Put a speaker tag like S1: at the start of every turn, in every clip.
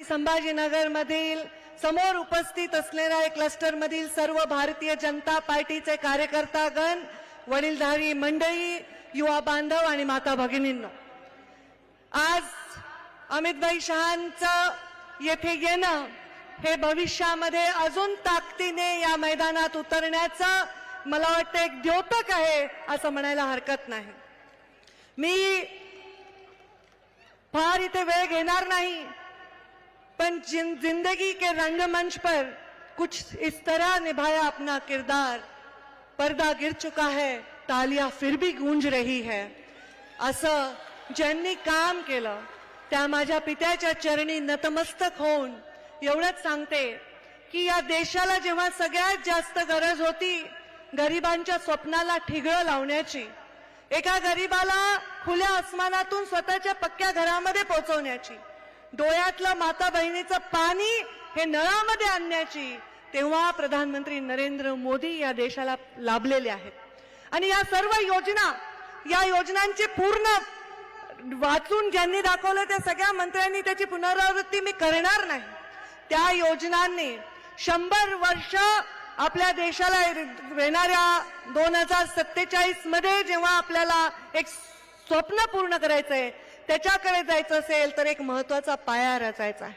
S1: संभाजीनगर मधील समोर उपस्थित असलेल्या क्लस्टर मधील सर्व भारतीय जनता पार्टीचे कार्यकर्तागण, वडीलधारी मंडळी, युवा बांधव आणि माता भगिनींनो, आज अमितभाई शहांचं येथे येणं हे भविष्यामध्ये अजून ताकदीने या मैदानात उतरण्याचं मला वाटतं एक द्योतक आहे असं म्हणायला हरकत नाही। मी फार इथे वेळ घेणार नाही, पण जिंदगी के रंगमंच पर कुछ इस तरह निभाया अपना किरदार, पर्दा गिर चुका है तालियां फिर भी गूंज रही है, असं ज्यांनी काम केलं त्या माझ्या पित्याच्या चरणी नतमस्तक होऊन एवढंच सांगते की या देशाला जेव्हा सगळ्यात जास्त गरज होती गरिबांच्या स्वप्नाला ठिगळं लावण्याची, एका गरीबाला खुल्या आसमानातून स्वतःच्या पक्क्या घरामध्ये पोहोचवण्याची, डोळ्यातलं माता बहिणीचं पाणी हे नळामध्ये आणण्याची, तेव्हा प्रधानमंत्री नरेंद्र मोदी या देशाला लाभलेले आहेत। आणि या सर्व योजना, या योजनांची पूर्ण वाचून ज्यांनी दाखवलं त्या सगळ्या मंत्र्यांनी त्याची पुनरावृत्ती मी करणार नाही। त्या योजनांनी 100 वर्ष आपल्या देशाला येणाऱ्या 2047 मध्ये जेव्हा आपल्याला एक स्वप्न पूर्ण करायचंय, त्याच्याकडे जायचं असेल तर एक महत्त्वाचा पाया रचायचा आहे।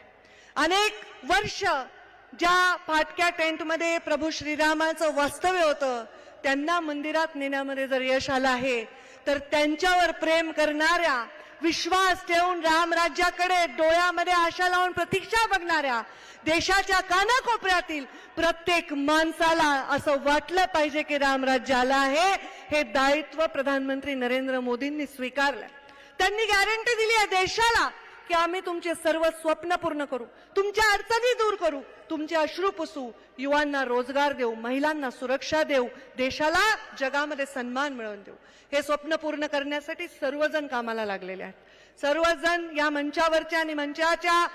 S1: अनेक वर्ष ज्या फाटक्या टेंटमध्ये प्रभू श्रीरामाचं वास्तव्य होतं त्यांना मंदिरात नेण्यामध्ये जर यश आलं आहे, तर त्यांच्यावर प्रेम करणाऱ्या, विश्वास ठेवून रामराज्याकडे डोळ्यामध्ये आशा लावून प्रतीक्षा बघणाऱ्या देशाच्या कानाकोपऱ्यातील प्रत्येक माणसाला असं वाटलं पाहिजे की रामराज्य आलं आहे। हे दायित्व प्रधानमंत्री नरेंद्र मोदींनी स्वीकारलं। त्यांनी गॅरंटी दिली आहे देशाला की आम्ही तुमचे सर्व स्वप्न पूर्ण करू, तुमच्या अडचणी दूर करू, तुमचे अश्रू पुसू, युवांना रोजगार देऊ, महिलांना सुरक्षा देऊ, देशाला जगामध्ये सन्मान मिळवून देऊ। हे स्वप्न पूर्ण करण्यासाठी सर्वजण कामाला लागलेले आहेत। सर्वजण या मंचावरच्या आणि मंचाच्या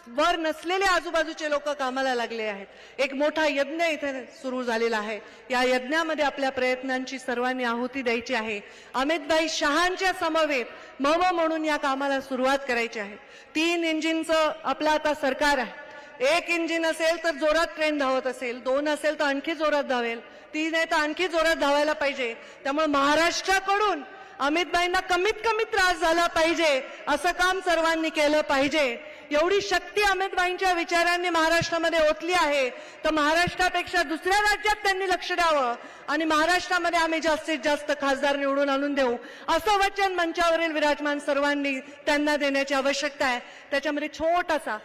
S1: वर नसलेले आजूबाजूचे लोक कामाला लागले आहेत। एक मोठा यज्ञ इथे सुरू झालेला आहे। या यज्ञामध्ये आपल्या प्रयत्नांची सर्वांनी आहुती द्यायची आहे। अमितभाई शहांच्या समवेत मव म्हणून या कामाला सुरुवात करायची आहे। 3 इंजिनचं आपलं आता सरकार आहे। 1 इंजिन असेल तर जोरात ट्रेन धावत असेल, 2 असेल तर आणखी जोरात धावेल, 3 आहे तर आणखी जोरात धावायला पाहिजे। त्यामुळे महाराष्ट्राकडून अमितभाईंना कमीत कमी त्रास झाला पाहिजे असं काम सर्वांनी केलं पाहिजे। एवढी शक्ती अमितभाईंच्या विचारांनी महाराष्ट्रामध्ये ओतली आहे, तर महाराष्ट्रापेक्षा दुसऱ्या राज्यात त्यांनी लक्ष द्यावं आणि महाराष्ट्रामध्ये आम्ही जास्तीत जास्त खासदार निवडून आणून देऊ असं वचन मंचावरील विराजमान सर्वांनी त्यांना देण्याची आवश्यकता आहे। त्याच्यामध्ये छोटासा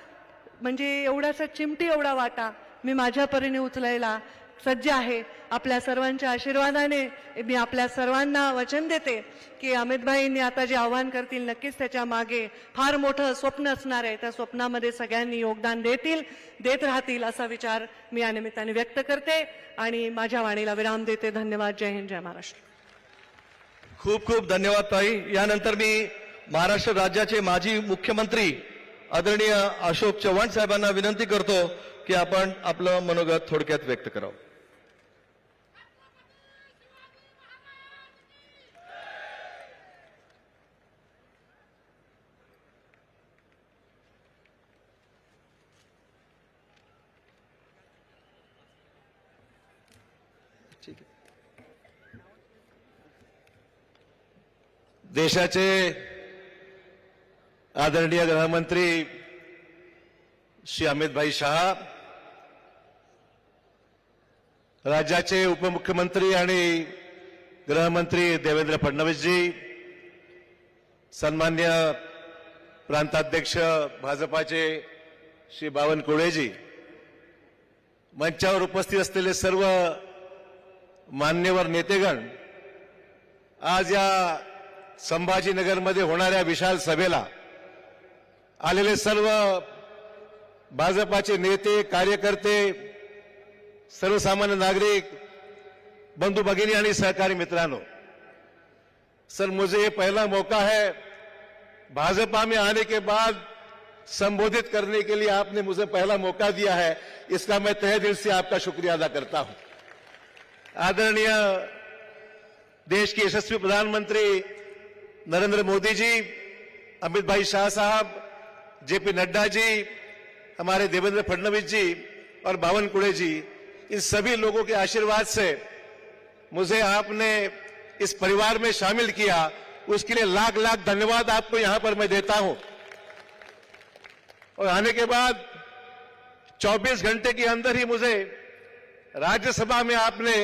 S1: म्हणजे एवढासा चिमटी एवढा वाटा मी माझ्या परीने उचलायला सज्ज आहे। आपल्या सर्वांच्या आशीर्वादाने मी आपल्या सर्वांना वचन देते की अमितभाईंनी आता जे आवाहन करतील नक्कीच त्याच्या मागे फार मोठं स्वप्न असणार आहे। त्या स्वप्नामध्ये सगळ्यांनी योगदान देत राहतील असा विचार मी या निमित्ताने व्यक्त करते आणि माझ्या वाणीला विराम देते। धन्यवाद। जय हिंद, जय महाराष्ट्र।
S2: खूप खूप धन्यवाद ताई। यानंतर मी महाराष्ट्र राज्याचे माजी मुख्यमंत्री आदरणीय अशोक चव्हाण साहेबांना विनंती करतो की आपण आपलं मनोगत थोडक्यात व्यक्त करावं।
S3: देशाचे आदरणीय गृहमंत्री श्री अमितभाई शहा, राज्याचे उपमुख्यमंत्री आणि गृहमंत्री देवेंद्र फडणवीसजी, सन्मान्य प्रांताध्यक्ष भाजपाचे श्री बावनकुळेजी, मंचावर उपस्थित असलेले सर्व मान्यवर नेतेगण, आज या संभाजीनगरमध्ये होणाऱ्या विशाल सभेला आलेले सर्व भाजपाचे नेते, कार्यकर्ते, सर्वसामान्य नागरिक, बंधु भगिनी आणि सहकारी मित्रांनो, सर मुझे ये पहला मौका है भाजपा में आने के बाद संबोधित करने के लिए आपने मुझे पहला मौका दिया है, इसका मैं तहे दिल से आपका शुक्रिया अदा करता हूं। आदरणीय देश के यशस्वी प्रधानमंत्री नरेंद्र मोदी जी, अमित भाई शाह साहब, जेपी नड्डा जी, हमारे देवेंद्र फडणवीस जी और बावनकुळे जी, इन सभी लोगों के आशीर्वाद से मुझे आपने इस परिवार में शामिल किया, उसके लिए लाख लाख धन्यवाद आपको यहां पर मैं देता हूं। और आने के बाद 24 घंटे के अंदर ही मुझे राज्यसभा में आपने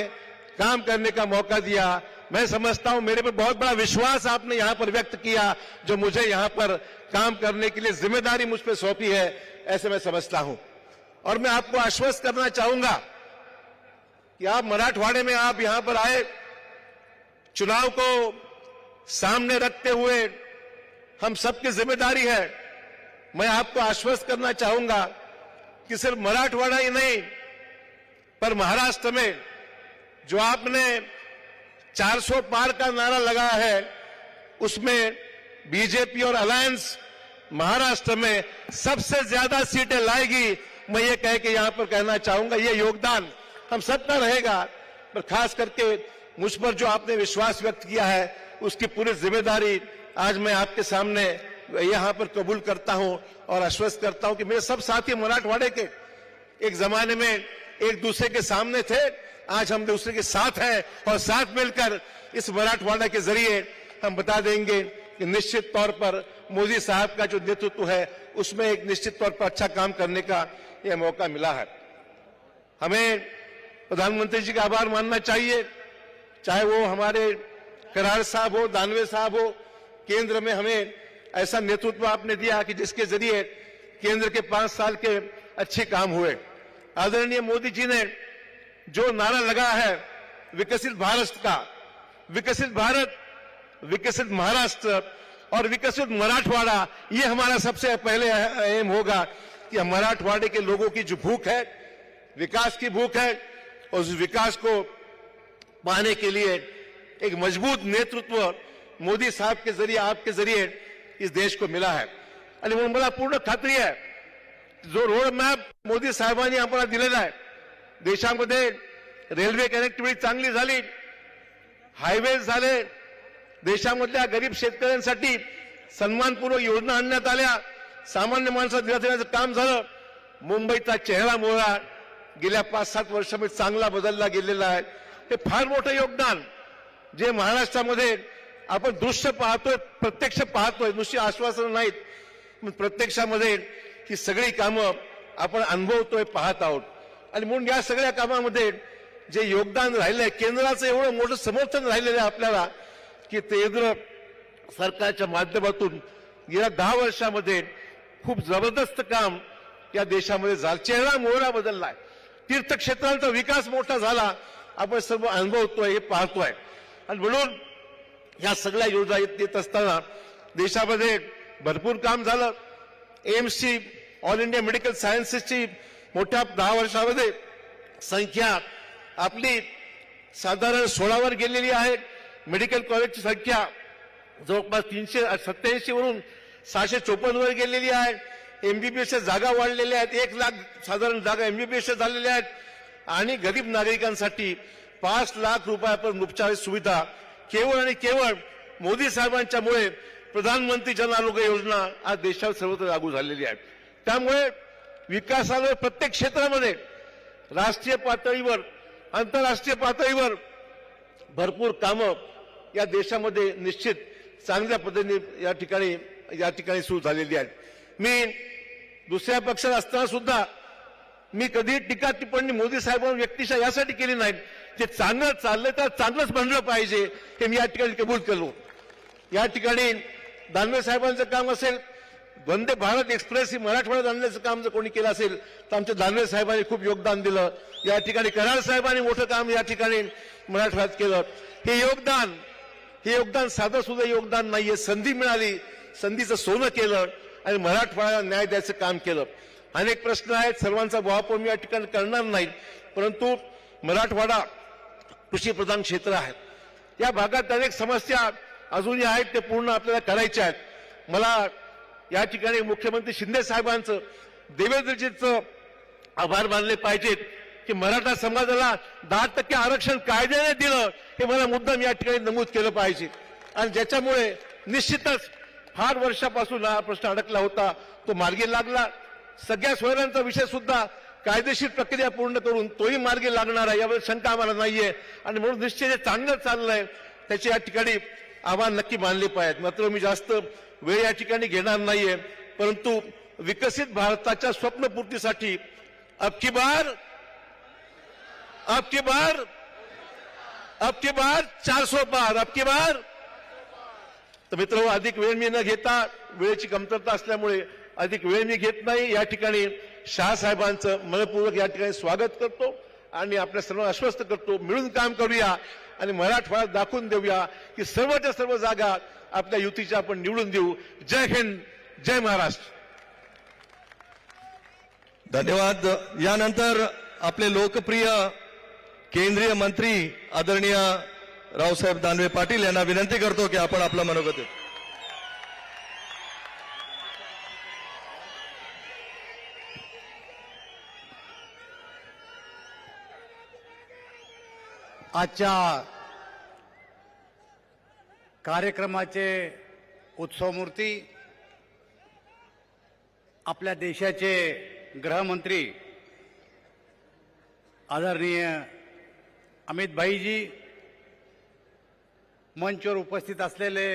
S3: काम करने का मौका दिया। मैं समझता हूं मेरे पर बहुत बड़ा विश्वास आपने यहां पर व्यक्त किया, जो मुझे यहां पर काम करने के लिए जिम्मेदारी मुझ पर सौंपी है, ऐसे मैं समझता हूं। और मैं आपको आश्वस्त करना चाहूंगा कि आप मराठवाड़े में आप यहां पर आए, चुनाव को सामने रखते हुए हम सबकी जिम्मेदारी है। मैं आपको आश्वस्त करना चाहूंगा कि सिर्फ मराठवाड़ा ही नहीं, पर महाराष्ट्र में जो आपने 400 पार का नारा लगाया है, उसमें बीजेपी और अलायंस महाराष्ट्र में सबसे ज्यादा सीटें लाएगी। मैं ये कह के यहां पर कहना चाहूंगा, ये योगदान हम सबका रहेगा, पर खास करके मुझ पर जो आपने विश्वास व्यक्त किया है, उसकी पूरी जिम्मेदारी आज मैं आपके सामने यहां पर कबूल करता हूं और आश्वस्त करता हूं कि मेरे सब साथी मराठवाड़े के एक जमाने में एक दूसरे के सामने थे, आज हम दूसरे के साथ हैं और साथ मिलकर इस मराठवाड़ा के जरिए हम बता देंगे कि निश्चित तौर पर मोदी साहब का जो नेतृत्व है, उसमें एक निश्चित तौर पर अच्छा काम करने का यह मौका मिला है। हमें प्रधानमंत्री जी का आभार मानना चाहिए, चाहे वो हमारे कराड़ साहब हो, दानवे साहब हो, केंद्र में हमें ऐसा नेतृत्व आपने दिया कि जिसके जरिए केंद्र के 5 साल के अच्छे काम हुए। आदरणीय मोदी जी ने जो नारा लगा है विकसित भारत का, विकसित भारत, विकसित महाराष्ट्र और विकसित मराठवाड़ा, ये हमारा सबसे पहले एम होगा कि मराठवाड़े के लोगों की जो भूख है, विकास की भूख है, और उस विकास को पाने के लिए एक मजबूत नेतृत्व मोदी साहब के जरिए, आपके जरिए इस देश को मिला है। आणि म्हणून मला पूर्ण खात्री आहे, जो रोड मॅप मोदी साहेबांनी आम्हाला दिलेला आहे, देशामध्ये रेल्वे कनेक्टिव्हिटी चांगली झाली, हायवेज झाले, देशामधल्या गरीब शेतकऱ्यांसाठी सन्मानपूर्वक योजना आणण्यात आल्या, सामान्य माणसाला दिलासा देण्याचं काम झालं, मुंबईचा चेहरा मोहरा गेल्या 5-7 वर्षामध्ये चांगला बदलला गेलेला आहे। हे फार मोठं योगदान जे महाराष्ट्रामध्ये आपण दृश्य पाहतोय, प्रत्यक्ष पाहतोय, नुसती आश्वासनं नाहीत, प्रत्यक्षामध्ये ही सगळी कामं आपण अनुभवतोय, पाहत आहोत। आणि म्हणून या सगळ्या कामामध्ये जे योगदान राहिलं आहे, केंद्राचं एवढं मोठं समर्थन राहिलेलं आहे आपल्याला, की केंद्र सरकारच्या माध्यमातून गेल्या 10 वर्षामध्ये खूप जबरदस्त काम या देशामध्ये झालं, चेहरा मोहरा बदललाय, तीर्थक्षेत्रांचा विकास मोठा झाला, आपण सर्व अनुभवतोय, हे पाहतोय। आणि म्हणून या सगळ्या योजना येत असताना देशामध्ये भरपूर काम झालं। एम्सची, ऑल इंडिया मेडिकल सायन्सेसची मोठ्या 10 वर्षामध्ये संख्या आपली साधारण 16 वर गेलेली आहे। मेडिकल कॉलेजची संख्या जवळपास 387 वरून 654 वर गेलेली आहे। एमबीबीएसच्या जागा वाढलेल्या आहेत, 1 लाख साधारण जागा एमबीबीएसच्या झालेल्या आहेत, आणि गरीब नागरिकांसाठी 5 लाख रुपयापर्यंत उपचार सुविधा केवळ आणि केवळ मोदी साहेबांच्यामुळे प्रधानमंत्री जन आरोग्य योजना आज देशात सर्वत्र लागू झालेली आहे। त्यामुळे विकासावर प्रत्येक क्षेत्रामध्ये राष्ट्रीय पातळीवर, आंतरराष्ट्रीय पातळीवर भरपूर कामं या देशामध्ये निश्चित चांगल्या पद्धतीने या ठिकाणी सुरू झालेली आहेत। मी दुसऱ्या पक्षात असताना सुद्धा मी कधी टीका टिप्पणी मोदी साहेबांवर व्यक्तिशः यासाठी केली नाही, जे चांगलं चाललंय तर चांगलंच म्हणलं पाहिजे, हे मी या ठिकाणी कबूल केलो। या ठिकाणी दानवे साहेबांचं काम असेल, वंदे भारत एक्सप्रेस ही मराठवाड्यात आणण्याचं काम जर कोणी केलं असेल तर आमच्या दानवे साहेबांनी खूप योगदान दिलं। या ठिकाणी कराड साहेबांनी मोठं काम या ठिकाणी मराठवाड्यात केलं। हे योगदान साधं सुद्धा योगदान नाहीये, संधी मिळाली, संधीचं सोनं केलं आणि मराठवाड्याला न्याय द्यायचं काम केलं। अनेक प्रश्न आहेत, सर्वांचा वापर मी या ठिकाणी करणार नाही, परंतु मराठवाडा कृषीप्रधान क्षेत्र आहे, या भागात अनेक समस्या अजूनही आहेत, ते पूर्ण आपल्याला करायच्या आहेत। मला या ठिकाणी मुख्यमंत्री शिंदे साहेबांचं, देवेंद्रजींचं आभार मानले पाहिजेत की मराठा समाजाला 10% आरक्षण कायद्याने दिलं, हे मला मुद्दाम या ठिकाणी नमूद केलं पाहिजे। आणि ज्याच्यामुळे निश्चितच फार वर्षापासून हा प्रश्न अडकला होता, तो मार्गी लागला। सगळ्या सोयऱ्यांचा विषय सुद्धा कायदेशीर प्रक्रिया पूर्ण करून तोही मार्गी लागणार आहे, यावर शंका आम्हाला नाहीये. आणि म्हणून निश्चित जे चांगलं चाललंय त्याची या ठिकाणी आव्हान नक्की मानले पाहिजेत. मात्र मी जास्त वेळ या ठिकाणी घेणार नाहीये, परंतु विकसित भारताच्या स्वप्नपूर्तीसाठी अब की बार 400 पार, अब की बार. तर मित्र, अधिक वेळ मी न घेता, वेळेची कमतरता असल्यामुळे अधिक वेळ मी घेत नाही. या ठिकाणी शहासाहेबांचं मनपूर्वक या ठिकाणी स्वागत करतो आणि आपल्या सर्वांना आश्वस्त करतो, मिळून काम करूया आणि मराठवाड्यात दाखवून देऊया की सर्वच्या सर्व जागा आपल्या युतीच्या आपण निवडून देऊ. जय हिंद, जय महाराष्ट्र.
S2: धन्यवाद. यानंतर आपले लोकप्रिय केंद्रीय मंत्री आदरणीय रावसाहेब दानवे पाटील यांना विनंती करतो की आपण आपलं मनोगत व्यक्त.
S4: आजच्या कार्यक्रमाचे उत्सवमूर्ती आपल्या देशाचे गृहमंत्री आदरणीय अमित भाईजी, मंचवर उपस्थित असलेले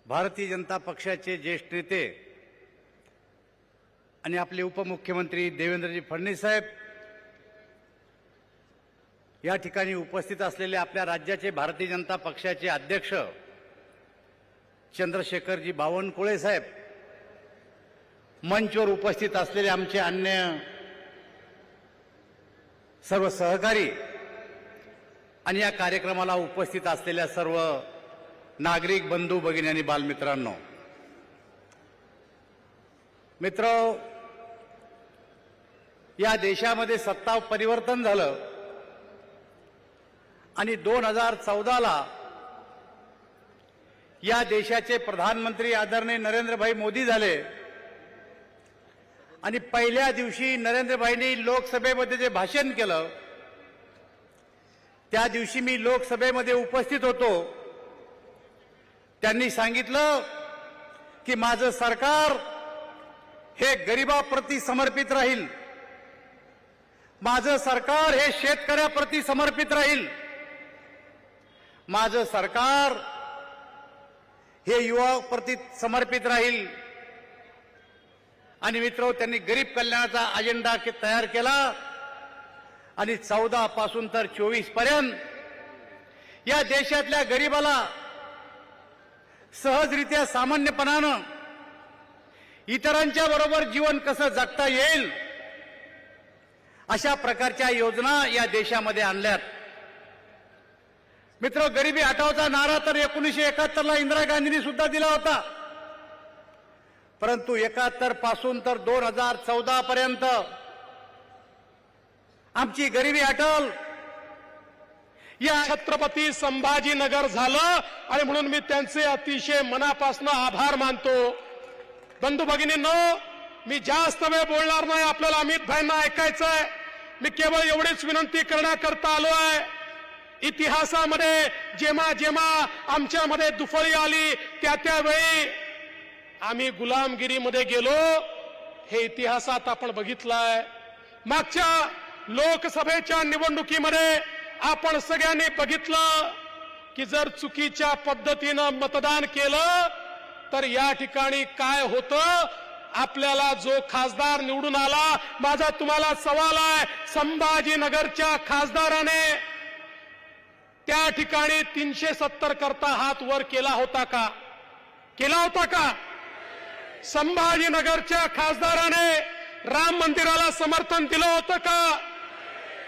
S4: भारतीय जनता पक्षाचे ज्येष्ठ नेते आणि आपले उपमुख्यमंत्री देवेंद्रजी फडणवीस साहेब, या ठिकाणी उपस्थित असलेले आपल्या राज्याचे भारतीय जनता पक्षाचे अध्यक्ष चंद्रशेखरजी बावनकुळे साहेब, मंचवर उपस्थित असलेले आमचे अन्य सर्व सहकारी आणि या कार्यक्रमाला उपस्थित असलेल्या सर्व नागरिक बंधू भगिनी आणि बालमित्रांनो, मित्र, या देशामध्ये सत्ता परिवर्तन झालं आणि 2014ला या देशाचे प्रधानमंत्री आदरणीय नरेंद्रभाई मोदी झाले आणि पहिल्या दिवशी नरेंद्रभाईंनी लोकसभेमध्ये जे भाषण केलं त्या दिवशी मी लोकसभेमध्ये उपस्थित होतो. त्यांनी सांगितलं की माझं सरकार हे गरिबाप्रती समर्पित राहील, माझं सरकार हे शेतकऱ्याप्रती समर्पित राहील, माझं सरकार हे युवाप्रती समर्पित राहील. आणि मित्र, त्यांनी गरीब कल्याणाचा अजेंडा तयार केला आणि 14 पासून तर 24 पर्यंत या देशातल्या गरीबाला सहजरित्या सामान्यपणानं इतरांच्या बरोबर जीवन कसं जगता येईल अशा प्रकारच्या योजना या देशामध्ये आणल्यात. मित्र, गरिबी हटावचा नारा तर 1971ला इंदिरा गांधींनी सुद्धा दिला होता, परंतु 71 पासून तर 2014 पर्यंत आमची गरिबी हटल
S5: या छत्रपती संभाजीनगर झालं आणि म्हणून मी त्यांचे अतिशय मनापासून आभार मानतो. बंधू भगिनींनो, मी जास्त वेळ बोलणार नाही, आपल्याला अमित भाईंना ऐकायचंय. मी केवळ एवढीच विनंती करण्याकरता आलो आहे. इतिहासामध्ये जेव्हा जेव्हा आमच्यामध्ये दुफळी आली त्यावेळी आम्ही गुलामगिरीमध्ये गेलो, हे इतिहासात आपण बघितलंय. मागच्या लोकसभेच्या निवडणुकीमध्ये आपण सगळ्यांनी बघितलं की जर चुकीच्या पद्धतीनं मतदान केलं तर या ठिकाणी काय होतं. आपल्याला जो खासदार निवडून आला, माझा तुम्हाला सवाल आहे, संभाजीनगरच्या खासदाराने त्या ठिकाणी 370 करता हात वर केला होता का? केला होता का? संभाजीनगरच्या खासदाराने राम मंदिराला समर्थन दिलं होतं का?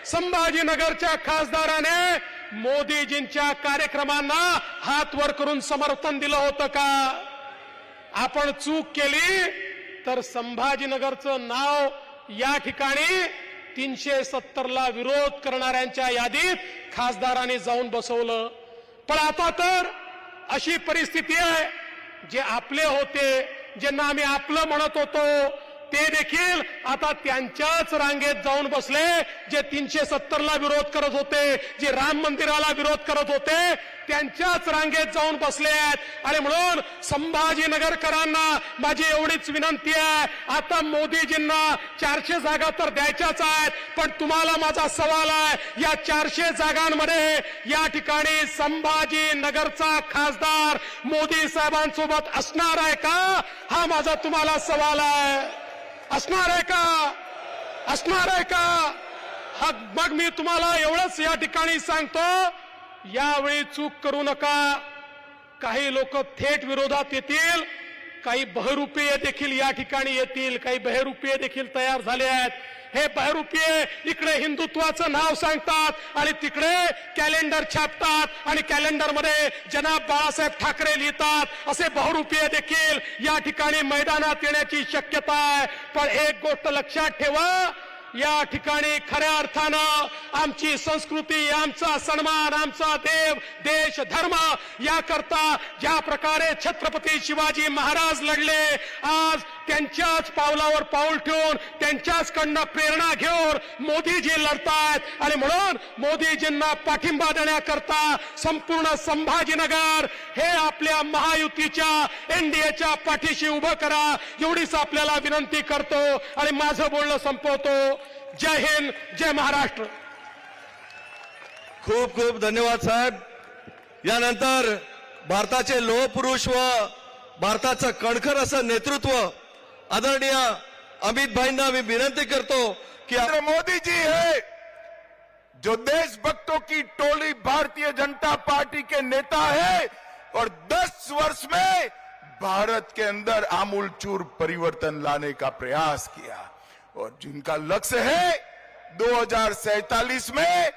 S5: संभाजीनगरच्या खासदाराने मोदीजींच्या कार्यक्रमांना हात वर करून समर्थन दिलं होतं का? आपण चूक केली तर संभाजीनगरचं नाव या ठिकाणी 370ला विरोध करणाऱ्यांच्या यादीत खासदारांनी जाऊन बसवलं. पण आता तर अशी परिस्थिती आहे, जे आपले होते, ज्यांना आम्ही आपलं म्हणत होतो, ते देखील आता त्यांच्याच रांगेत जाऊन बसले जे 370ला विरोध करत होते, जे राम मंदिराला विरोध करत होते, त्यांच्याच रांगेत जाऊन बसले आहेत. आणि म्हणून संभाजीनगरकरांना माझी एवढीच विनंती आहे, आता मोदीजींना 400 जागा तर द्यायच्याच आहेत, पण तुम्हाला माझा सवाल आहे, या 400 जागांमध्ये या ठिकाणी संभाजीनगरचा खासदार मोदी साहेबांसोबत असणार आहे का? हा माझा तुम्हाला सवाल आहे. असणार आहे का? असणार आहे का? हा मग मी तुम्हाला एवढंच या ठिकाणी सांगतो, यावेळी चूक करू नका. काही लोक थेट विरोधात येतील, काही बहरूपीय देखील या ठिकाणी येतील, काही बहरूपीय देखील तयार झाले आहेत. हे बहरूपीय इकडे हिंदुत्वाचं नाव सांगतात आणि तिकडे कॅलेंडर छापतात आणि कॅलेंडरमध्ये जनाब बाळासाहेब ठाकरे लिहितात. असे बहरूपीय देखील या ठिकाणी मैदानात येण्याची शक्यता आहे. पण एक गोष्ट लक्षात ठेवा, या ठिकाणी खऱ्या अर्थानं आमची संस्कृती, आमचा सन्मान, आमचा देव, देश, धर्म याकरता ज्या प्रकारे छत्रपती शिवाजी महाराज लढले, आज त्यांच्याच पावलावर पाऊल ठेवून त्यांच्याचकडनं प्रेरणा घेऊन मोदीजी लढतायत. आणि म्हणून मोदीजींना पाठिंबा देण्याकरता संपूर्ण संभाजीनगर हे आपल्या महायुतीच्या एनडीएच्या पाठीशी उभं करा, एवढीच आपल्याला विनंती करतो आणि माझं बोलणं संपवतो. जय हिंद, जय महाराष्ट्र.
S2: खूप खूप धन्यवाद साहेब. यानंतर भारताचे लोहपुरुष व भारताचं कणखर असं नेतृत्व आदरणीय अमित भाईंना मी विनंती करतो की
S6: नरेंद्र मोदी जी है, जो देशभक्तों की टोली भारतीय जनता पार्टी के नेता है और 10 वर्ष में भारत के अंदर आमूलचूर परिवर्तन लाने का प्रयास किया और जिनका लक्ष्य है 2047 में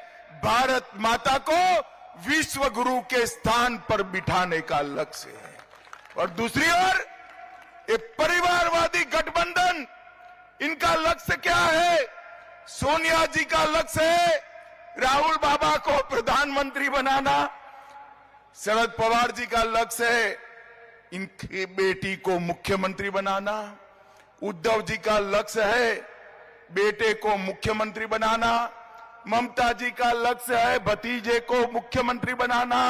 S6: भारत माता को विश्व गुरु के स्थान पर बिठाने का लक्ष्य है. और दूसरी ओर ये परिवारवादी गठबंधन, इनका लक्ष्य क्या है? सोनिया जी का लक्ष्य है राहुल बाबा को प्रधानमंत्री बनाना, शरद पवार जी का लक्ष्य है इनकी बेटी को मुख्यमंत्री बनाना, उद्धव जी का लक्ष्य है बेटे को मुख्यमंत्री बनाना, ममता जी का लक्ष्य है भतीजे को मुख्यमंत्री बनाना,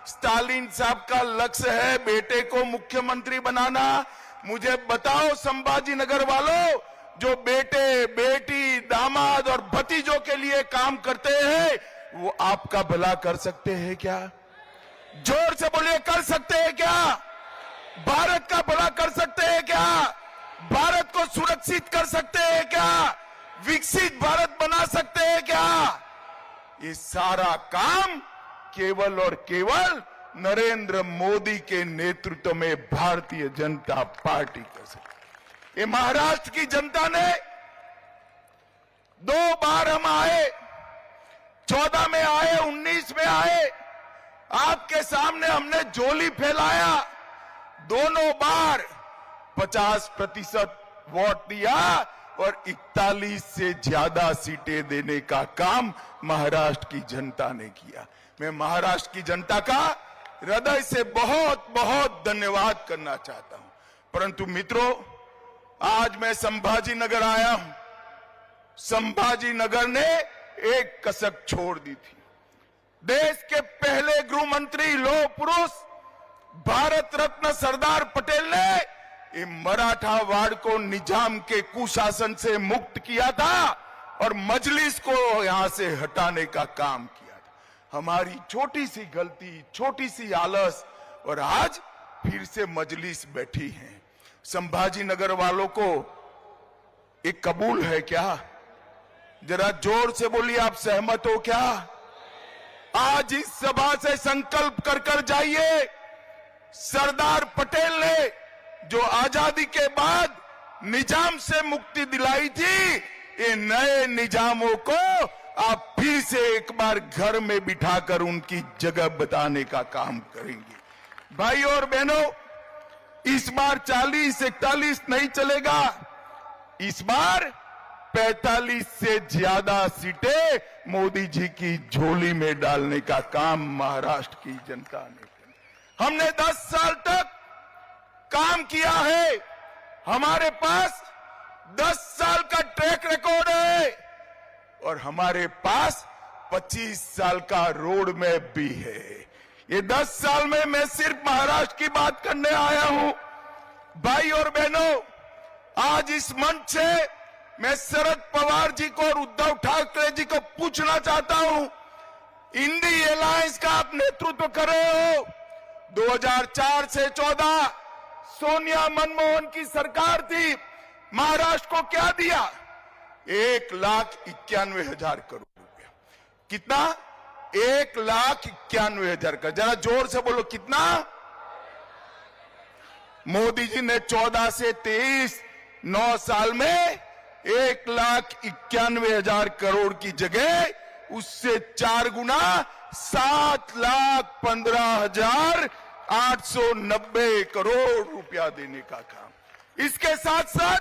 S6: स्टालिन साहब का लक्ष्य है बेटे को मुख्यमंत्री बनाना. मुझे बताओ संभाजीनगर वालों, जो बेटे, बेटी, दामाद और भतीजों के लिए काम करते हैं, वो आपका भला कर सकते हैं क्या? जोर से बोलिए, कर सकते हैं क्या? भारत का भला कर सकते हैं क्या? भारत को सुरक्षित कर सकते हैं क्या? विकसित भारत बना सकते हैं क्या? ये सारा काम केवल और केवल नरेंद्र मोदी के नेतृत्व में भारतीय जनता पार्टी कर सकती. ये महाराष्ट्र की जनता ने 2 बार हम आए, 14 में आए, 19 में आए, आपके सामने हमने झोली फैलाया, दोनों बार 50% वोट दिया और 41 से ज्यादा सीटें देने का काम महाराष्ट्र की जनता ने किया. मैं महाराष्ट्र की जनता का हृदय से बहुत बहुत धन्यवाद करना चाहता हूं. परंतु मित्रों, आज मैं संभाजीनगर आया हूं. संभाजीनगर ने एक कसक छोड़ दी थी. देश के पहले गृह मंत्री, लौह पुरुष, भारत रत्न सरदार पटेल ने ये मराठा वाड़ को निजाम के कुशासन से मुक्त किया था और मजलिस को यहां से हटाने का काम किया था. हमारी छोटी सी गलती, छोटी सी आलस, और आज फिर से मजलिस बैठी है. संभाजीनगर वालों को ये कबूल है क्या? जरा जोर से बोलिए, आप सहमत हो क्या? आज इस सभा से संकल्प कर कर जाइए, सरदार पटेल ने जो आजादी के बाद निजाम से मुक्ति दिलाई थी, ये नए निजामों को आप फिर से एक बार घर में बिठाकर उनकी जगह बताने का काम करेंगे. भाई और बहनों, इस बार 40-41 नहीं चलेगा, इस बार 45 से ज्यादा सीटें मोदी जी की झोली में डालने का काम महाराष्ट्र की जनता ने किया. हमने 10 साल तक काम किया है. हमारे पास 10 साल का ट्रैक रिकॉर्ड है और हमारे पास 25 साल का रोड मैप भी है। ये 10 साल में मैं सिर्फ महाराष्ट्र की बात करने आया हूं। भाई और बहनों, आज इस मंच से मैं शरद पवार जी को और उद्धव ठाकरे जी को पूछना चाहता हूं, इंडी अलायंस का आप नेतृत्व कर रहे हो। 2004 से 14 सोनिया मनमोहन की सरकार थी, महाराष्ट्र को क्या दिया? 1,91,000 करोड़ रुपया। कितना? 1,91,000 का। जरा जोर से बोलो, कितना? मोदी जी ने 14 से 23 9 साल में 1,91,000 करोड़ की जगह उससे 4 गुना 7,15,890 करोड़ रुपया देने का काम। इसके साथ साथ